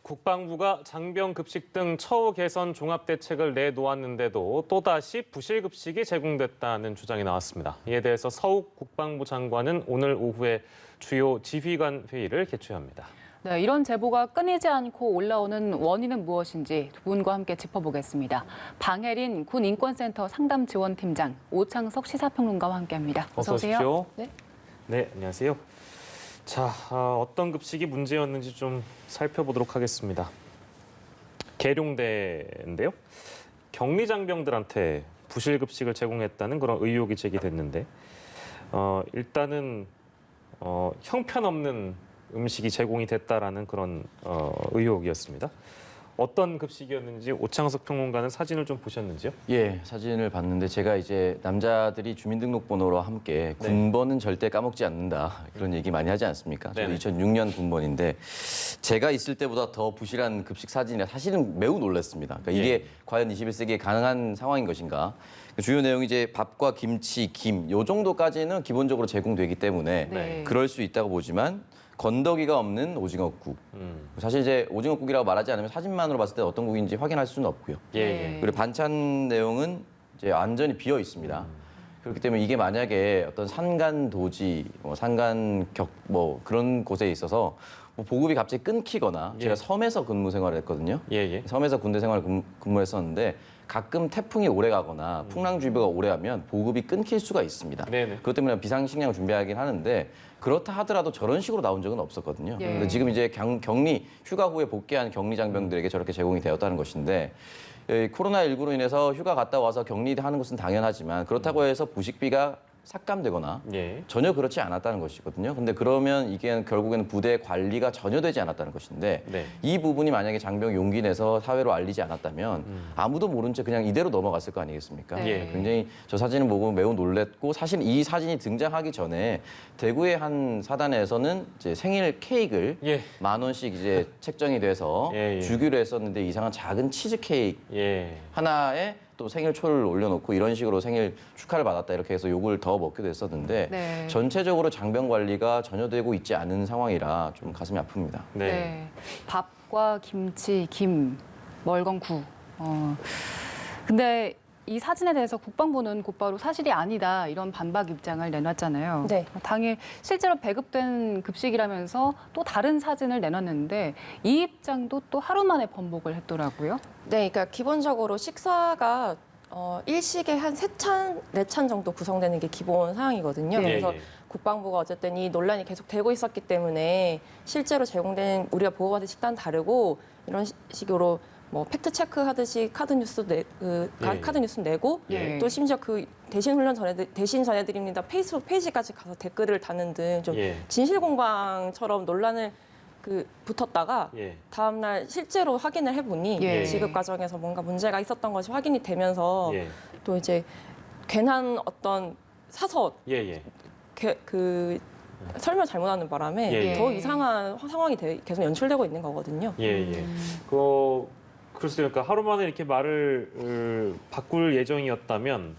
국방부가 장병 급식 등 처우 개선 종합 대책을 내놓았는데도 또다시 부실 급식이 제공됐다는 주장이 나왔습니다. 이에 대해서 서욱 국방부 장관은 오늘 오후에 주요 지휘관 회의를 개최합니다. 네, 이런 제보가 끊이지 않고 올라오는 원인은 무엇인지 두 분과 함께 짚어보겠습니다. 방혜린 군인권센터 상담지원팀장, 오창석 시사평론가와 함께합니다. 어서 오십시오. 네. 네, 안녕하세요. 자, 어떤 급식이 문제였는지 좀 살펴보도록 하겠습니다. 계룡대인데요. 격리 장병들한테 부실 급식을 제공했다는 그런 의혹이 제기됐는데 일단은 형편없는 음식이 제공이 됐다라는 그런 의혹이었습니다. 어떤 급식이었는지 오창석 평론가는 사진을 좀 보셨는지요? 예, 사진을 봤는데 제가 이제 남자들이 주민등록번호와 함께 군번은 절대 까먹지 않는다 그런 얘기 많이 하지 않습니까? 저도 네네. 2006년 군번인데 제가 있을 때보다 더 부실한 급식 사진이라 사실은 매우 놀랐습니다. 그러니까 이게 과연 21세기에 가능한 상황인 것인가? 주요 내용이 이제 밥과 김치, 김 요 정도까지는 기본적으로 제공되기 때문에 네. 그럴 수 있다고 보지만 건더기가 없는 오징어국. 사실 이제 오징어국이라고 말하지 않으면 사진만으로 봤을 때 어떤 국인지 확인할 수는 없고요. 예. 그리고 반찬 내용은 이제 완전히 비어 있습니다. 그렇기 때문에 이게 만약에 어떤 산간 도지, 산간격 그런 곳에 있어서 보급이 갑자기 끊기거나 제가 섬에서 근무 생활을 했거든요. 섬에서 군대 생활을 근무했었는데 가끔 태풍이 오래 가거나 풍랑주의보가 오래 하면 보급이 끊길 수가 있습니다. 네네. 그것 때문에 비상식량을 준비하긴 하는데 그렇다 하더라도 저런 식으로 나온 적은 없었거든요. 예. 근데 지금 이제 격리 휴가 후에 복귀한 격리 장병들에게 저렇게 제공이 되었다는 것인데 코로나19로 인해서 휴가 갔다 와서 격리하는 것은 당연하지만 그렇다고 해서 부식비가 삭감되거나 전혀 그렇지 않았다는 것이거든요. 근데 그러면 이게 결국에는 부대 관리가 전혀 되지 않았다는 것인데 이 부분이 만약에 장병 용기 내서 사회로 알리지 않았다면 아무도 모른 채 그냥 이대로 넘어갔을 거 아니겠습니까? 굉장히 저 사진을 보고 매우 놀랬고 사실 이 사진이 등장하기 전에 대구의 한 사단에서는 이제 생일 케이크를 10,000원씩 이제 책정이 돼서 주기로 했었는데 이상한 작은 치즈 케이크 하나에 또 생일초를 올려놓고 이런 식으로 생일 축하를 받았다 이렇게 해서 욕을 더 먹기도 했었는데 전체적으로 장병 관리가 전혀 되고 있지 않은 상황이라 좀 가슴이 아픕니다. 네. 밥과 김치, 김, 멀건구. 근데 이 사진에 대해서 국방부는 곧바로 사실이 아니다 이런 반박 입장을 내놨잖아요. 네. 당일 실제로 배급된 급식이라면서 또 다른 사진을 내놨는데 이 입장도 또 하루 만에 번복을 했더라고요. 네, 그러니까 기본적으로 식사가 일식에 한 3찬, 4찬 정도 구성되는 게 기본 사항이거든요. 그래서 국방부가 어쨌든 이 논란이 계속 되고 있었기 때문에 실제로 제공된 우리가 보호받은 식단 다르고 이런 식으로 뭐 팩트 체크 하듯이 카드 뉴스 카드 뉴스 내고 또 심지어 그 대신 전해드립니다 페이스북 페이지까지 가서 댓글을 다는 등 좀 진실 공방처럼 논란을 붙었다가 다음 날 실제로 확인을 해보니 지급 과정에서 뭔가 문제가 있었던 것이 확인이 되면서 또 이제 괜한 어떤 사서 설명 잘못하는 바람에 더 이상한 상황이 계속 연출되고 있는 거거든요. 그렇습니까? 하루 만에 이렇게 말을 바꿀 예정이었다면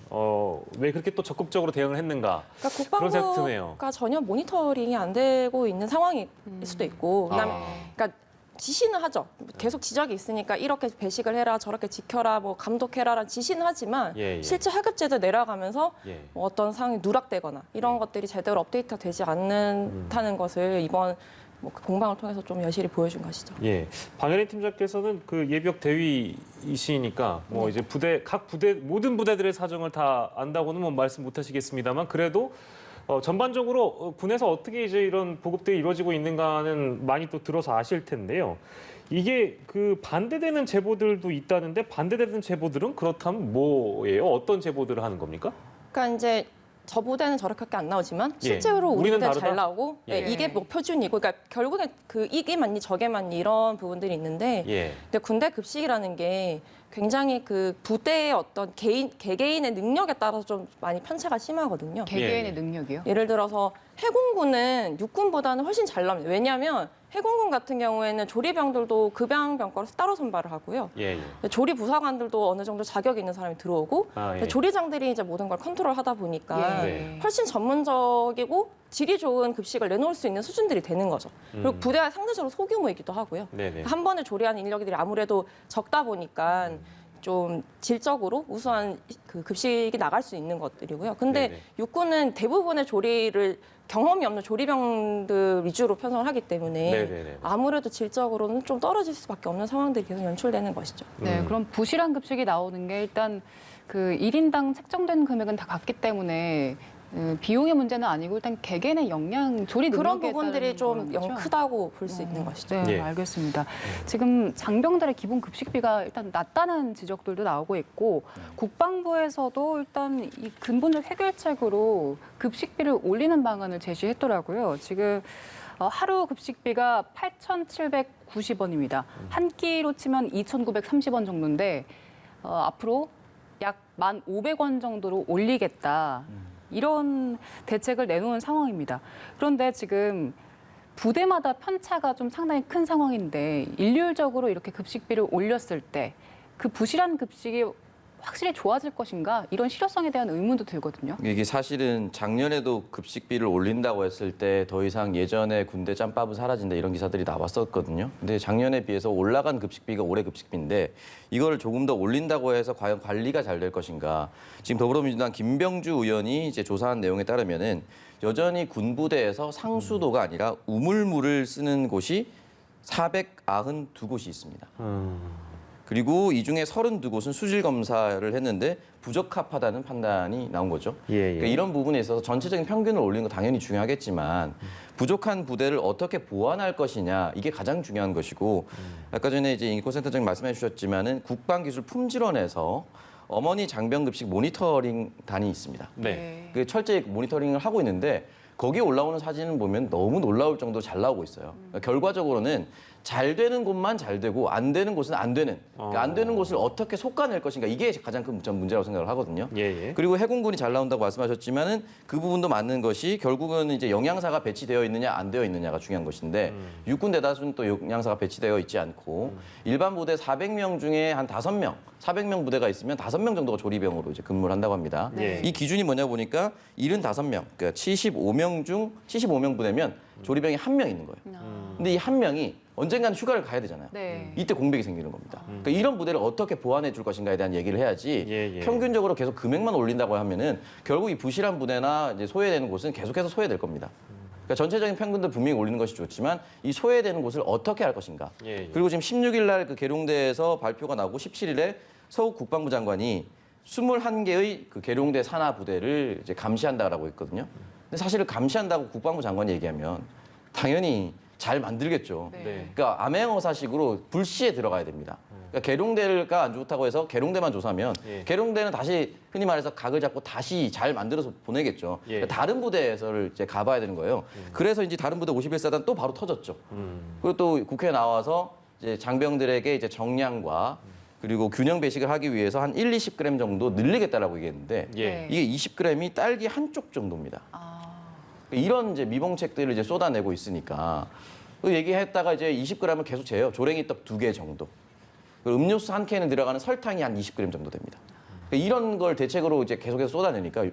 왜 그렇게 또 적극적으로 대응을 했는가? 그러니까 그런 생각 드네요. 국방부가 전혀 모니터링이 안 되고 있는 상황일 수도 있고, 그다음에 그러니까 지시는 하죠. 계속 지적이 있으니까 이렇게 배식을 해라, 저렇게 지켜라, 뭐 감독해라라는 지시는 하지만 실제 하급제도 내려가면서 뭐 어떤 상황이 누락되거나 이런 것들이 제대로 업데이트가 되지 않는다는 것을 이번 공방을 통해서 좀 여실히 보여준 것이죠. 방혜린 팀장께서는 그 예비역 대위이시니까 뭐 이제 각 부대 모든 부대들의 사정을 다 안다고는 뭐 말씀 못 하시겠습니다만 그래도 전반적으로 군에서 어떻게 이제 이런 보급들이 이루어지고 있는가는 많이 또 들어서 아실 텐데요. 이게 그 반대되는 제보들도 있다는데 반대되는 제보들은 그렇다면 뭐예요? 어떤 제보들을 하는 겁니까? 그러니까 이제 저 부대는 저렇게밖에 안 나오지만 실제로 우리 부대는 잘 나오고 이게 뭐 표준이고 그러니까 결국엔 이게 맞니 저게 맞니 이런 부분들이 있는데 근데 군대 급식이라는 게 굉장히 그 부대의 어떤 개개인의 능력에 따라서 좀 많이 편차가 심하거든요. 개개인의 능력이요? 예를 들어서 해군군은 육군보다는 훨씬 잘 나옵니다. 왜냐하면 해군군 같은 경우에는 조리병들도 급양병과로 따로 선발을 하고요. 예, 예. 조리 부사관들도 어느 정도 자격이 있는 사람이 들어오고 예. 조리장들이 이제 모든 걸 컨트롤하다 보니까 예. 훨씬 전문적이고 질이 좋은 급식을 내놓을 수 있는 수준들이 되는 거죠. 그리고 부대가 상대적으로 소규모이기도 하고요. 네네. 한 번에 조리하는 인력들이 아무래도 적다 보니까 좀 질적으로 우수한 그 급식이 나갈 수 있는 것들이고요. 근데 네네. 육군은 대부분의 조리를 경험이 없는 조리병들 위주로 편성을 하기 때문에 네네네. 아무래도 질적으로는 좀 떨어질 수밖에 없는 상황들이 계속 연출되는 것이죠. 네, 그럼 부실한 급식이 나오는 게 일단 그 1인당 책정된 금액은 다 같기 때문에 비용의 문제는 아니고 일단 개개인의 영양, 조리 그런 능력에 부분들이 따른 좀 거죠? 크다고 볼 수 있는 것이죠. 네, 예. 알겠습니다. 지금 장병들의 기본 급식비가 일단 낮다는 지적들도 나오고 있고 국방부에서도 일단 이 근본적 해결책으로 급식비를 올리는 방안을 제시했더라고요. 지금 하루 급식비가 8,790원입니다. 한 끼로 치면 2,930원 정도인데 앞으로 약 1,500원 정도로 올리겠다. 이런 대책을 내놓은 상황입니다. 그런데 지금 부대마다 편차가 좀 상당히 큰 상황인데 일률적으로 이렇게 급식비를 올렸을 때 그 부실한 급식이 확실히 좋아질 것인가 이런 실효성에 대한 의문도 들거든요. 이게 사실은 작년에도 급식비를 올린다고 했을 때 더 이상 예전에 군대 짬밥은 사라진다 이런 기사들이 나왔었거든요. 근데 작년에 비해서 올라간 급식비가 올해 급식비인데 이걸 조금 더 올린다고 해서 과연 관리가 잘 될 것인가. 지금 더불어민주당 김병주 의원이 이제 조사한 내용에 따르면은 여전히 군부대에서 상수도가 아니라 우물물을 쓰는 곳이 492곳이 있습니다. 그리고 이 중에 32곳은 수질 검사를 했는데 부적합하다는 판단이 나온 거죠. 예, 예. 그러니까 이런 부분에 있어서 전체적인 평균을 올리는 거 당연히 중요하겠지만 부족한 부대를 어떻게 보완할 것이냐 이게 가장 중요한 것이고 아까 전에 이제 인권센터장님 말씀해 주셨지만은 국방기술품질원에서 어머니 장병급식 모니터링 단이 있습니다. 네. 그 철저히 모니터링을 하고 있는데 거기에 올라오는 사진을 보면 너무 놀라울 정도로 잘 나오고 있어요. 그러니까 결과적으로는 잘 되는 곳만 잘 되고 안 되는 곳은 안 되는. 그러니까 안 되는 곳을 어떻게 솎아낼 것인가 이게 가장 큰 문제라고 생각을 하거든요. 예, 예. 그리고 해군군이 잘 나온다고 말씀하셨지만은 그 부분도 맞는 것이 결국은 이제 영양사가 배치되어 있느냐 안 되어 있느냐가 중요한 것인데 육군 대다수는 또 영양사가 배치되어 있지 않고 일반 부대 400명 중에 한 5명, 400명 부대가 있으면 5명 정도가 조리병으로 이제 근무를 한다고 합니다. 네. 이 기준이 뭐냐 보니까 75명, 그러니까 75명 중 75명 부대면 조리병이 1명 있는 거예요. 근데 이 1명이 언젠가는 휴가를 가야 되잖아요. 네. 이때 공백이 생기는 겁니다. 그러니까 이런 부대를 어떻게 보완해 줄 것인가에 대한 얘기를 해야지 예, 예. 평균적으로 계속 금액만 올린다고 하면은 결국 이 부실한 부대나 이제 소외되는 곳은 계속해서 소외될 겁니다. 그러니까 전체적인 평균도 분명히 올리는 것이 좋지만 이 소외되는 곳을 어떻게 할 것인가. 예, 예. 그리고 지금 16일 날 그 계룡대에서 발표가 나고 17일에 서욱 국방부 장관이 21개의 그 계룡대 산하 부대를 이제 감시한다라고 했거든요. 근데 사실 감시한다고 국방부 장관이 얘기하면 당연히 잘 만들겠죠. 네. 그러니까 암행어사식으로 불시에 들어가야 됩니다. 그러니까 계룡대가 안 좋다고 해서 계룡대만 조사하면 예. 계룡대는 다시 흔히 말해서 각을 잡고 다시 잘 만들어서 보내겠죠. 예. 그러니까 다른 부대에서를 이제 가봐야 되는 거예요. 그래서 이제 다른 부대 51사단 또 바로 터졌죠. 그리고 또 국회에 나와서 이제 장병들에게 이제 정량과 그리고 균형 배식을 하기 위해서 한 1, 20g 정도 늘리겠다라고 얘기했는데 예. 이게 20g이 딸기 한쪽 정도입니다. 이런 이제 미봉책들을 이제 쏟아내고 있으니까 그 얘기했다가 이제 20g을 계속 재요. 조랭이떡 2개 정도. 그리고 음료수 한 캔에 들어가는 설탕이 한 20g 정도 됩니다. 그러니까 이런 걸 대책으로 이제 계속해서 쏟아내니까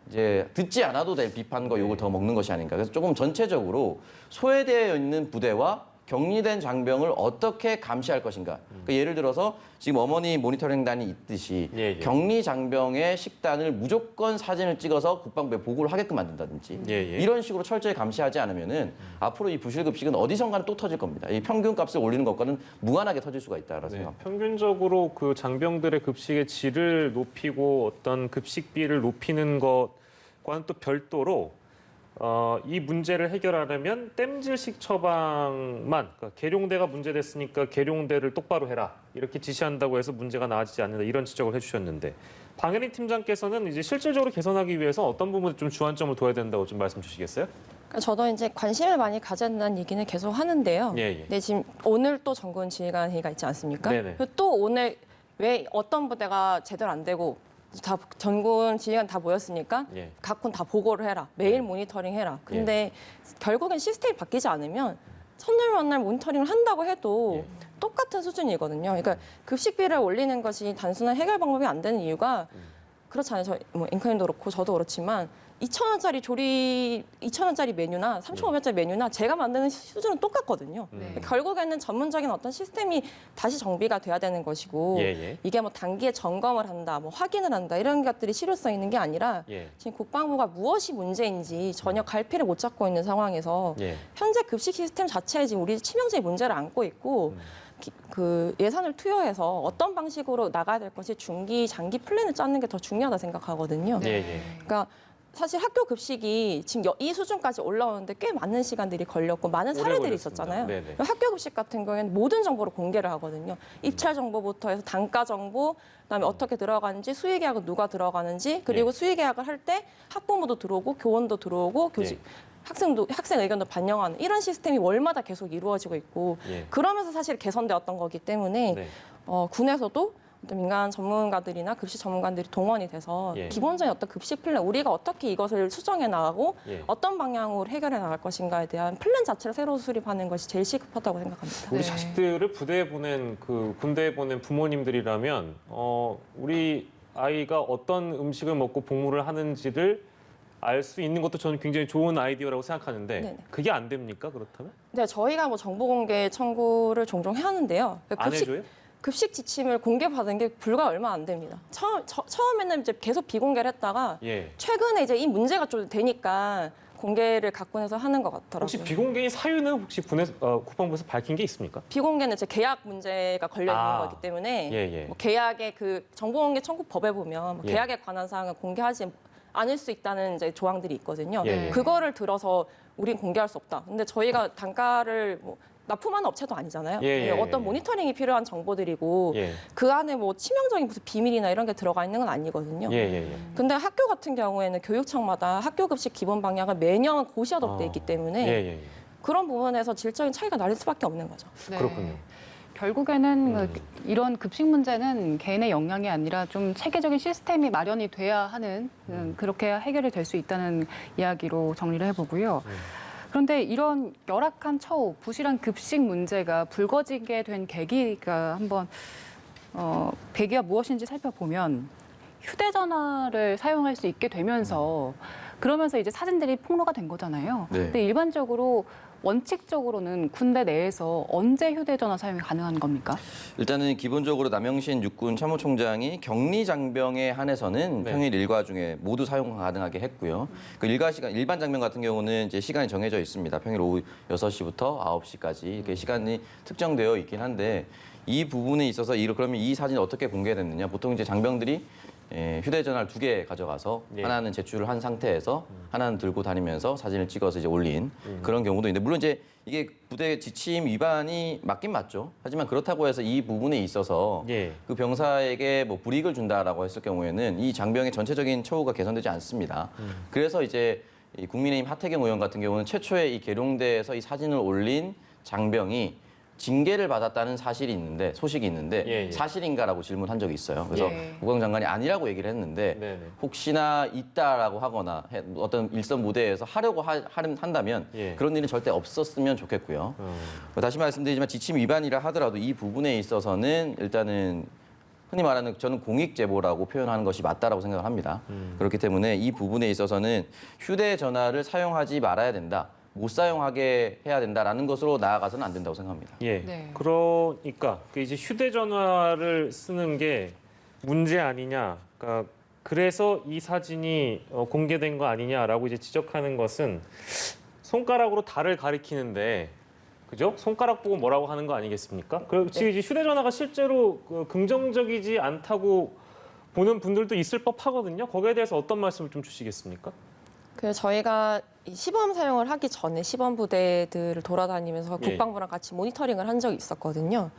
이제 듣지 않아도 될 비판과 욕을 더 먹는 것이 아닌가. 그래서 조금 전체적으로 소외되어 있는 부대와 격리된 장병을 어떻게 감시할 것인가. 그러니까 예를 들어서 지금 어머니 모니터링단이 있듯이 예, 예. 격리 장병의 식단을 무조건 사진을 찍어서 국방부에 보고를 하게끔 만든다든지 예, 예. 이런 식으로 철저히 감시하지 않으면은 앞으로 이 부실급식은 어디선가는 또 터질 겁니다. 이 평균값을 올리는 것과는 무관하게 터질 수가 있다라고 네, 생각합니다. 평균적으로 그 장병들의 급식의 질을 높이고 어떤 급식비를 높이는 것과는 또 별도로 이 문제를 해결하려면 땜질식 처방만, 그러니까 계룡대가 문제됐으니까 계룡대를 똑바로 해라 이렇게 지시한다고 해서 문제가 나아지지 않는다 이런 지적을 해주셨는데 방혜린 팀장께서는 이제 실질적으로 개선하기 위해서 어떤 부분에 좀 주안점을 둬야 된다고 좀 말씀 주시겠어요? 그러니까 저도 이제 관심을 많이 가졌다는 얘기는 계속 하는데요. 예, 예. 근데 지금 오늘 또 정군 지휘관 회의가 있지 않습니까? 네네. 그리고 또 오늘 왜 어떤 부대가 제대로 안 되고 다 전군 지휘관 다 모였으니까 예. 각 군 다 보고를 해라. 매일 모니터링 해라. 근데 결국엔 시스템이 바뀌지 않으면 첫날 만날 모니터링을 한다고 해도 똑같은 수준이거든요. 그러니까 급식비를 올리는 것이 단순한 해결 방법이 안 되는 이유가 그렇잖아요. 저 뭐 앵커님도 그렇고 저도 그렇지만 2,000원짜리 메뉴나 3,500원짜리 메뉴나 제가 만드는 수준은 똑같거든요. 결국에는 전문적인 어떤 시스템이 다시 정비가 돼야 되는 것이고 이게 뭐 단기에 점검을 한다, 뭐 확인을 한다 이런 것들이 실효성 있는 게 아니라 지금 국방부가 무엇이 문제인지 전혀 갈피를 못 잡고 있는 상황에서 현재 급식 시스템 자체에 지금 우리 치명적인 문제를 안고 있고 그 예산을 투여해서 어떤 방식으로 나가야 될 것이 중기, 장기 플랜을 짜는 게 더 중요하다 생각하거든요. 그러니까 사실 학교 급식이 지금 이 수준까지 올라오는데 꽤 많은 시간들이 걸렸고 많은 사례들이 있었잖아요. 학교 급식 같은 경우에는 모든 정보를 공개를 하거든요. 입찰 정보부터 해서 단가 정보, 그다음에 어떻게 들어가는지, 수의 계약은 누가 들어가는지, 그리고 수의 계약을 할 때 학부모도 들어오고 교원도 들어오고 교직 학생 의견도 반영하는 이런 시스템이 월마다 계속 이루어지고 있고 그러면서 사실 개선되었던 거기 때문에 군에서도 어떤 민간 전문가들이나 급식 전문가들이 동원이 돼서 기본적인 어떤 급식 플랜, 우리가 어떻게 이것을 수정해 나가고 어떤 방향으로 해결해 나갈 것인가에 대한 플랜 자체를 새로 수립하는 것이 제일 시급하다고 생각합니다. 우리 자식들을 부대에 보낸 군대에 보낸 부모님들이라면 우리 아이가 어떤 음식을 먹고 복무를 하는지를 알 수 있는 것도 저는 굉장히 좋은 아이디어라고 생각하는데 그게 안 됩니까? 그렇다면? 네, 저희가 뭐 정보 공개 청구를 종종 하는데요. 안 해줘요? 급식 지침을 공개받은 게 불과 얼마 안 됩니다. 처음에는 이제 계속 비공개를 했다가 최근에 이제 이 문제가 좀 되니까 공개를 가꾸면서 하는 것 같더라고요. 혹시 비공개인 사유는 혹시 국방부에서 밝힌 게 있습니까? 비공개는 이제 계약 문제가 걸려 있는 거기 때문에 뭐 계약의 그 정보공개 청구법에 보면 뭐 계약에 관한 사항은 공개하지 않을 수 있다는 이제 조항들이 있거든요. 그거를 들어서 우린 공개할 수 없다. 근데 저희가 단가를 뭐 납품하는 업체도 아니잖아요. 어떤 모니터링이 필요한 정보들이고 그 안에 뭐 치명적인 무슨 비밀이나 이런 게 들어가 있는 건 아니거든요. 근데 학교 같은 경우에는 교육청마다 학교 급식 기본 방향을 매년 고시하도록 있기 때문에 그런 부분에서 질적인 차이가 날 수밖에 없는 거죠. 그렇군요. 결국에는 이런 급식 문제는 개인의 역량이 아니라 좀 체계적인 시스템이 마련이 돼야 하는 그렇게 해결이 될 수 있다는 이야기로 정리를 해보고요. 그런데 이런 열악한 처우, 부실한 급식 문제가 불거지게 된 계기가 한번 계기가 무엇인지 살펴보면 휴대전화를 사용할 수 있게 되면서 그러면서 이제 사진들이 폭로가 된 거잖아요. 근데 일반적으로 원칙적으로는 군대 내에서 언제 휴대전화 사용이 가능한 겁니까? 일단은 기본적으로 남영신 육군 참모총장이 격리 장병에 한해서는 평일 일과 중에 모두 사용 가능하게 했고요. 그 일과 시간 일반 장병 같은 경우는 이제 시간이 정해져 있습니다. 평일 오후 6시부터 9시까지 이렇게 시간이 특정되어 있긴 한데 이 부분에 있어서 그러면 이 사진이 어떻게 공개됐느냐? 보통 이제 장병들이 휴대전화를 2개 가져가서 하나는 제출을 한 상태에서 하나는 들고 다니면서 사진을 찍어서 이제 올린 그런 경우도 있는데 물론 이제 이게 부대 지침 위반이 맞긴 맞죠. 하지만 그렇다고 해서 이 부분에 있어서 그 병사에게 뭐 불이익을 준다라고 했을 경우에는 이 장병의 전체적인 처우가 개선되지 않습니다. 그래서 이제 이 국민의힘 하태경 의원 같은 경우는 최초에 이 계룡대에서 이 사진을 올린 장병이 징계를 받았다는 소식이 있는데 사실인가라고 질문한 적이 있어요. 그래서 국방장관이 아니라고 얘기를 했는데 혹시나 있다라고 하거나 어떤 일선 무대에서 하려고 한다면 그런 일은 절대 없었으면 좋겠고요. 다시 말씀드리지만 지침 위반이라 하더라도 이 부분에 있어서는 일단은 흔히 말하는 저는 공익제보라고 표현하는 것이 맞다라고 생각을 합니다. 그렇기 때문에 이 부분에 있어서는 휴대전화를 사용하지 말아야 된다. 못 사용하게 해야 된다라는 것으로 나아가서는 안 된다고 생각합니다. 그러니까 이제 휴대전화를 쓰는 게 문제 아니냐, 그러니까 그래서 이 사진이 공개된 거 아니냐라고 이제 지적하는 것은 손가락으로 달을 가리키는데, 그죠? 손가락 보고 뭐라고 하는 거 아니겠습니까? 그리고 이제 휴대전화가 실제로 긍정적이지 않다고 보는 분들도 있을 법하거든요. 거기에 대해서 어떤 말씀을 좀 주시겠습니까? 저희가 이 시범 사용을 하기 전에 시범 부대들을 돌아다니면서 국방부랑 같이 모니터링을 한 적이 있었거든요.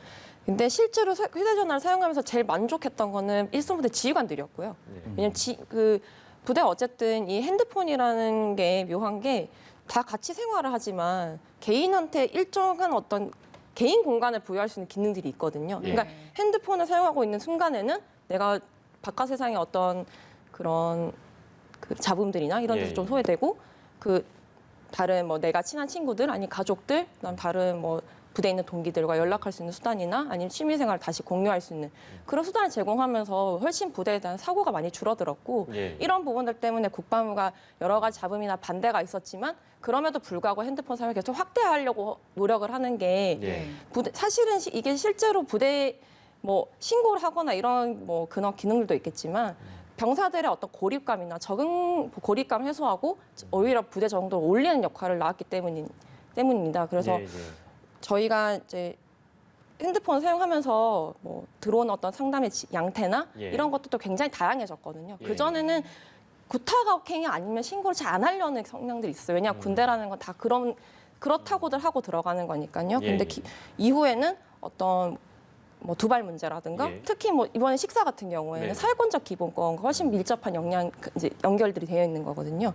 근데 실제로 휴대전화를 사용하면서 제일 만족했던 거는 일선 부대 지휘관들이었고요. 왜냐면 그 부대 어쨌든 이 핸드폰이라는 게 묘한 게 다 같이 생활을 하지만 개인한테 일정한 어떤 개인 공간을 부여할 수 있는 기능들이 있거든요. 그러니까 핸드폰을 사용하고 있는 순간에는 내가 바깥 세상의 어떤 그런 그 잡음들이나 이런 데서 좀 소외되고 그 다른 뭐 내가 친한 친구들 아니 가족들 그다음 다른 뭐 부대에 있는 동기들과 연락할 수 있는 수단이나 아니면 취미생활을 다시 공유할 수 있는 그런 수단을 제공하면서 훨씬 부대에 대한 사고가 많이 줄어들었고 예. 이런 부분들 때문에 국방부가 여러 가지 잡음이나 반대가 있었지만 그럼에도 불구하고 핸드폰 사용을 계속 확대하려고 노력을 하는 게 예. 사실은 이게 실제로 부대에 뭐 신고를 하거나 이런 뭐 그런 기능들도 있겠지만 병사들의 어떤 고립감이나 적응 고립감 해소하고 오히려 부대 정도를 올리는 역할을 낳았기 때문입니다. 그래서 예, 예. 저희가 이제 핸드폰 사용하면서 뭐 들어온 어떤 상담의 양태나 예. 이런 것들도 굉장히 다양해졌거든요. 예. 그 전에는 구타각행위 아니면 신고를 잘 안 하려는 성향들이 있어요. 왜냐하면 군대라는 건 다 그렇다고들 하고 들어가는 거니까요. 예, 근데 예. 이후에는 어떤 뭐 두발 문제라든가 예. 특히 뭐 이번에 식사 같은 경우에는 네. 사회권적 기본권과 훨씬 밀접한 이제 연결들이 되어 있는 거거든요.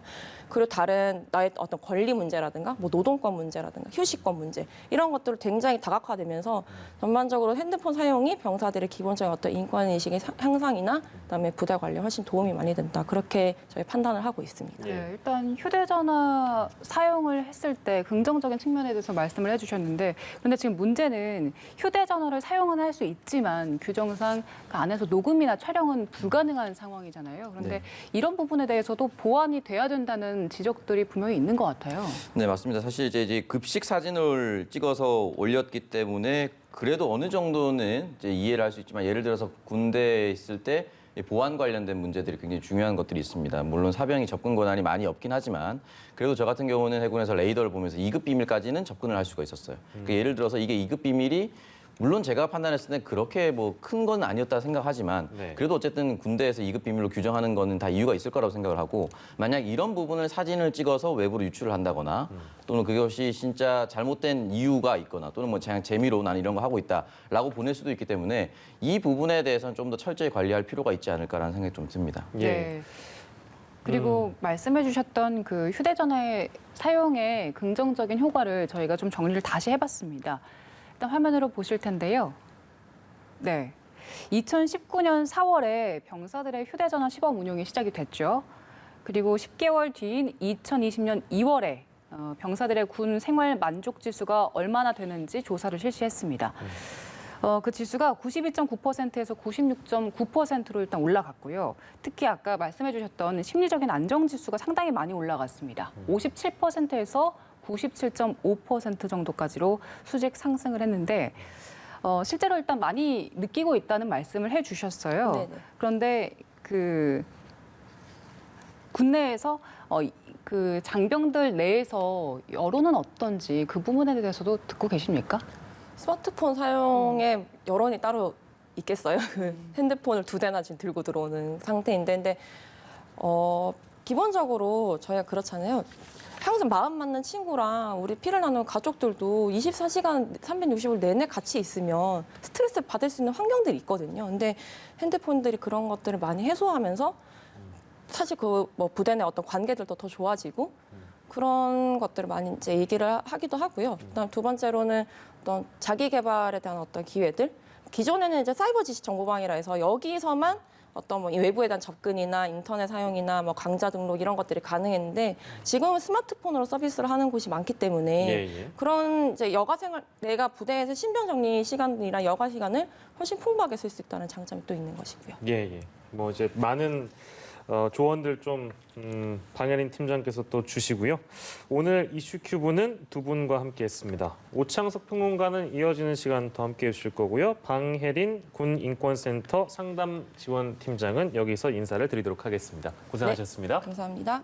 그리고 다른 나의 어떤 권리 문제라든가 뭐 노동권 문제라든가 휴식권 문제 이런 것들을 굉장히 다각화되면서 전반적으로 핸드폰 사용이 병사들의 기본적인 어떤 인권 인식의 향상이나 그다음에 부대 관리에 훨씬 도움이 많이 된다. 그렇게 저희 판단을 하고 있습니다. 예. 네, 일단 휴대전화 사용을 했을 때 긍정적인 측면에 대해서 말씀을 해주셨는데 그런데 지금 문제는 휴대전화를 사용은 할 수 있지만 규정상 그 안에서 녹음이나 촬영은 불가능한 상황이잖아요. 그런데 네. 이런 부분에 대해서도 보완이 돼야 된다는 지적들이 분명히 있는 것 같아요. 네, 맞습니다. 사실 이제 급식 사진을 찍어서 올렸기 때문에 그래도 어느 정도는 이제 이해를 할 수 있지만 예를 들어서 군대에 있을 때 이 보안 관련된 문제들이 굉장히 중요한 것들이 있습니다. 물론 사병이 접근 권한이 많이 없긴 하지만 그래도 저 같은 경우는 해군에서 레이더를 보면서 2급 비밀까지는 접근을 할 수가 있었어요. 그러니까 예를 들어서 이게 2급 비밀이 물론 제가 판단했을 때 그렇게 뭐 큰 건 아니었다 생각하지만 네. 그래도 어쨌든 군대에서 2급 비밀로 규정하는 거는 다 이유가 있을 거라고 생각을 하고 만약 이런 부분을 사진을 찍어서 외부로 유출을 한다거나 또는 그것이 진짜 잘못된 이유가 있거나 또는 뭐 그냥 재미로 난 이런 거 하고 있다라고 보낼 수도 있기 때문에 이 부분에 대해서는 좀 더 철저히 관리할 필요가 있지 않을까라는 생각이 좀 듭니다. 예. 네. 그리고 말씀해 주셨던 그 휴대전화의 사용의 긍정적인 효과를 저희가 좀 정리를 다시 해봤습니다. 일단 화면으로 보실 텐데요. 네. 2019년 4월에 병사들의 휴대전화 시범 운용이 시작이 됐죠. 그리고 10개월 뒤인 2020년 2월에 병사들의 군 생활 만족 지수가 얼마나 되는지 조사를 실시했습니다. 그 지수가 92.9%에서 96.9%로 일단 올라갔고요. 특히 아까 말씀해 주셨던 심리적인 안정 지수가 상당히 많이 올라갔습니다. 57%에서 97.5% 정도까지로 수직 상승을 했는데 실제로 일단 많이 느끼고 있다는 말씀을 해주셨어요. 네네. 그런데 그 군내에서 그 장병들 내에서 여론은 어떤지 그 부분에 대해서도 듣고 계십니까? 스마트폰 사용에 여론이 따로 있겠어요? 그 핸드폰을 2대나 지금 들고 들어오는 상태인데, 근데 기본적으로 저희가 그렇잖아요. 항상 마음 맞는 친구랑 우리 피를 나누는 가족들도 24시간 365일 내내 같이 있으면 스트레스를 받을 수 있는 환경들이 있거든요. 근데 핸드폰들이 그런 것들을 많이 해소하면서 사실 그 뭐 부대 내 어떤 관계들도 더 좋아지고 그런 것들을 많이 이제 얘기를 하기도 하고요. 그다음 두 번째로는 어떤 자기 개발에 대한 어떤 기회들. 기존에는 이제 사이버 지식 정보방이라 해서 여기서만 어떤 뭐 외부에 대한 접근이나 인터넷 사용이나 뭐 강좌 등록 이런 것들이 가능했는데 지금은 스마트폰으로 서비스를 하는 곳이 많기 때문에 예. 그런 이제 여가 생활 내가 부대에서 신병 정리 시간이나 여가 시간을 훨씬 풍부하게 쓸 수 있다는 장점이 또 있는 것이고요. 예. 뭐 이제 많은 조언들 좀 방혜린 팀장께서 또 주시고요. 오늘 이슈 큐브는 두 분과 함께했습니다. 오창석 평론가는 이어지는 시간 더 함께해 주실 거고요. 방혜린 군인권센터 상담지원팀장은 여기서 인사를 드리도록 하겠습니다. 고생하셨습니다. 감사합니다.